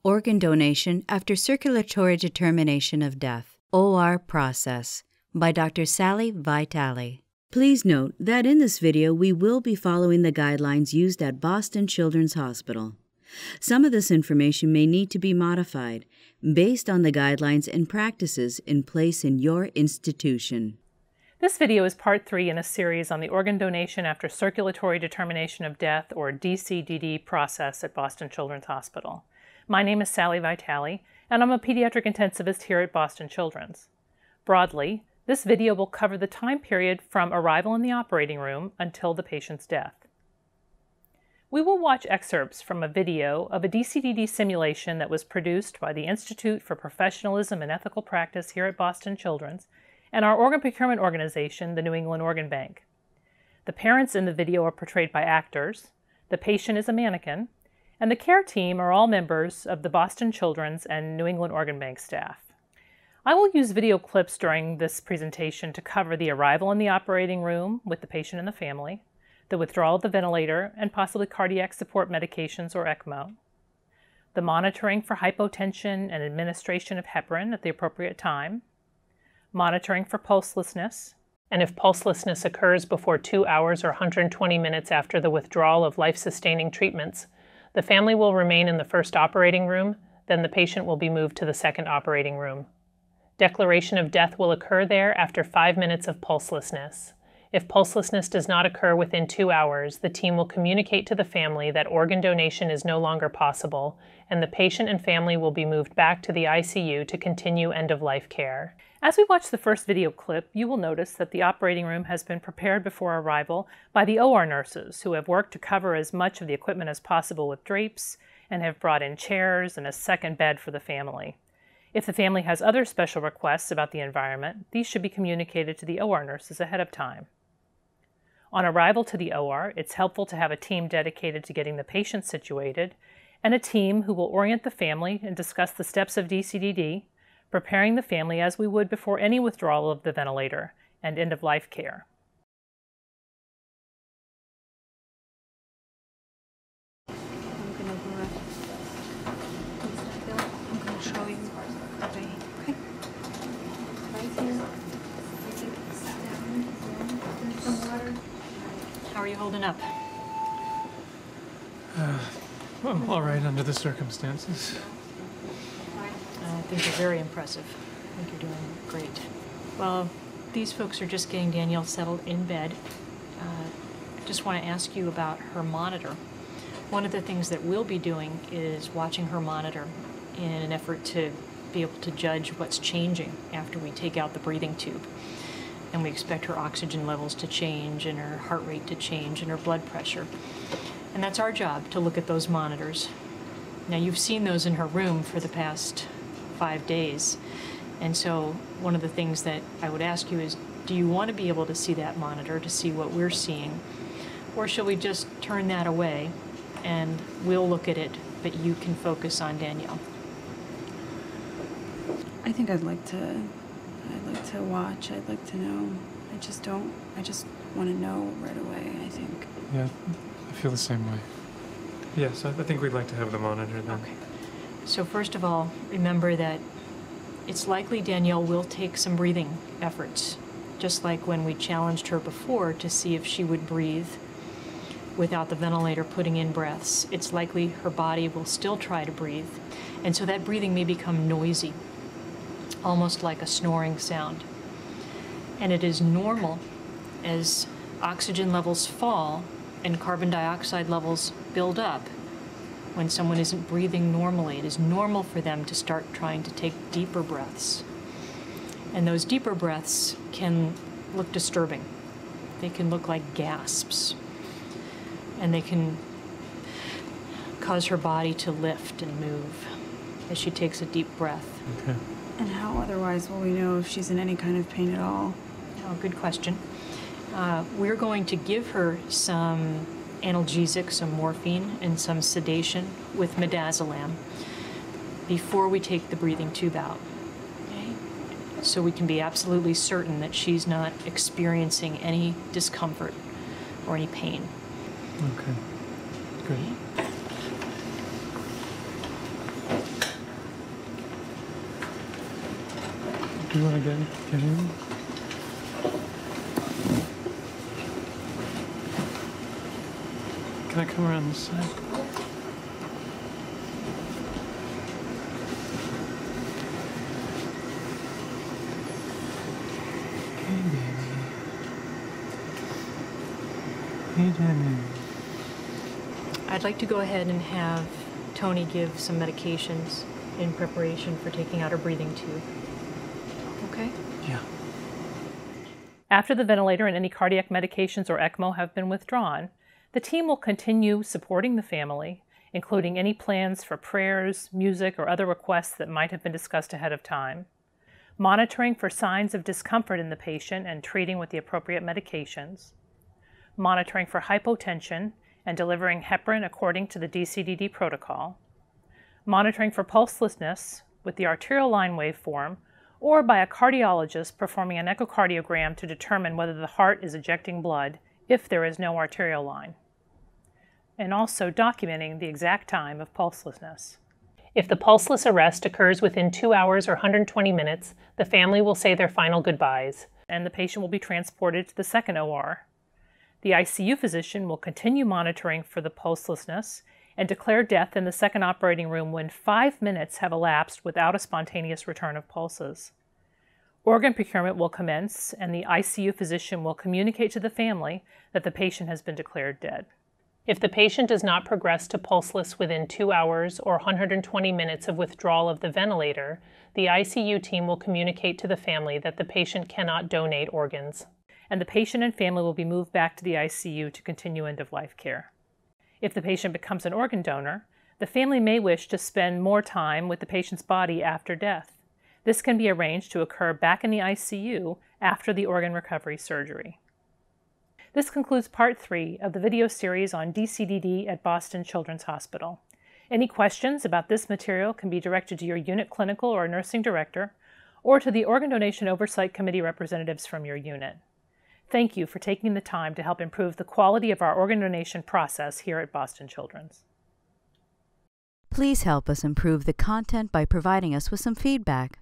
Organ Donation After Circulatory Determination of Death, OR Process, by Dr. Sally Vitali. Please note that in this video we will be following the guidelines used at Boston Children's Hospital. Some of this information may need to be modified based on the guidelines and practices in place in your institution. This video is part 3 in a series on the organ donation after circulatory determination of death, or DCDD, process at Boston Children's Hospital. My name is Sally Vitali, and I'm a pediatric intensivist here at Boston Children's. Broadly, this video will cover the time period from arrival in the operating room until the patient's death. We will watch excerpts from a video of a DCDD simulation that was produced by the Institute for Professionalism and Ethical Practice here at Boston Children's and our organ procurement organization, the New England Organ Bank. The parents in the video are portrayed by actors, the patient is a mannequin, and the care team are all members of the Boston Children's and New England Organ Bank staff. I will use video clips during this presentation to cover the arrival in the operating room with the patient and the family, the withdrawal of the ventilator, and possibly cardiac support medications or ECMO, the monitoring for hypotension and administration of heparin at the appropriate time, monitoring for pulselessness, and if pulselessness occurs before 2 hours or 120 minutes after the withdrawal of life-sustaining treatments, the family will remain in the first operating room, then the patient will be moved to the second operating room. Declaration of death will occur there after 5 minutes of pulselessness. If pulselessness does not occur within 2 hours, the team will communicate to the family that organ donation is no longer possible, and the patient and family will be moved back to the ICU to continue end-of-life care. As we watch the first video clip, you will notice that the operating room has been prepared before arrival by the OR nurses, who have worked to cover as much of the equipment as possible with drapes and have brought in chairs and a second bed for the family. If the family has other special requests about the environment, these should be communicated to the OR nurses ahead of time. On arrival to the OR, it's helpful to have a team dedicated to getting the patient situated and a team who will orient the family and discuss the steps of DCDD, preparing the family as we would before any withdrawal of the ventilator and end-of-life care. I'm going to show you. Okay. Right here. Sit down. There's some water. How are you holding up? I'm all right under the circumstances. I think you're very impressive. I think you're doing great. Well, these folks are just getting Danielle settled in bed. I just want to ask you about her monitor. One of the things that we'll be doing is watching her monitor in an effort to be able to judge what's changing after we take out the breathing tube. And we expect her oxygen levels to change and her heart rate to change and her blood pressure. And that's our job, to look at those monitors. Now, you've seen those in her room for the past 5 days. And so one of the things that I would ask you is, do you want to be able to see that monitor to see what we're seeing? Or shall we just turn that away and we'll look at it, but you can focus on Danielle? I think I'd like to watch. I'd like to know. I just want to know right away, I think. Yeah, I feel the same way. Yes, I think we'd like to have the monitor then. Okay. So first of all, remember that it's likely Danielle will take some breathing efforts, just like when we challenged her before to see if she would breathe without the ventilator putting in breaths. It's likely her body will still try to breathe, and so that breathing may become noisy, almost like a snoring sound. And it is normal as oxygen levels fall and carbon dioxide levels build up. When someone isn't breathing normally, it is normal for them to start trying to take deeper breaths. And those deeper breaths can look disturbing. They can look like gasps. And they can cause her body to lift and move as she takes a deep breath. Okay. And how otherwise will we know if she's in any kind of pain at all? Oh, good question. We're going to give her some analgesic, some morphine, and some sedation with midazolam before we take the breathing tube out. Okay? So we can be absolutely certain that she's not experiencing any discomfort or any pain. Okay. Good. Do you want to get in? Can I come around this side? Hey, baby. Hey, Jenny. I'd like to go ahead and have Tony give some medications in preparation for taking out her breathing tube. Okay? Yeah. After the ventilator and any cardiac medications or ECMO have been withdrawn, the team will continue supporting the family, including any plans for prayers, music, or other requests that might have been discussed ahead of time, monitoring for signs of discomfort in the patient and treating with the appropriate medications, monitoring for hypotension and delivering heparin according to the DCDD protocol, monitoring for pulselessness with the arterial line waveform, or by a cardiologist performing an echocardiogram to determine whether the heart is ejecting blood if there is no arterial line, and also documenting the exact time of pulselessness. If the pulseless arrest occurs within 2 hours or 120 minutes, the family will say their final goodbyes, and the patient will be transported to the second OR. The ICU physician will continue monitoring for the pulselessness and declare death in the second operating room when 5 minutes have elapsed without a spontaneous return of pulses. Organ procurement will commence, and the ICU physician will communicate to the family that the patient has been declared dead. If the patient does not progress to pulseless within 2 hours or 120 minutes of withdrawal of the ventilator, the ICU team will communicate to the family that the patient cannot donate organs, and the patient and family will be moved back to the ICU to continue end-of-life care. If the patient becomes an organ donor, the family may wish to spend more time with the patient's body after death. This can be arranged to occur back in the ICU after the organ recovery surgery. This concludes Part 3 of the video series on DCDD at Boston Children's Hospital. Any questions about this material can be directed to your unit clinical or nursing director, or to the Organ Donation Oversight Committee representatives from your unit. Thank you for taking the time to help improve the quality of our organ donation process here at Boston Children's. Please help us improve the content by providing us with some feedback.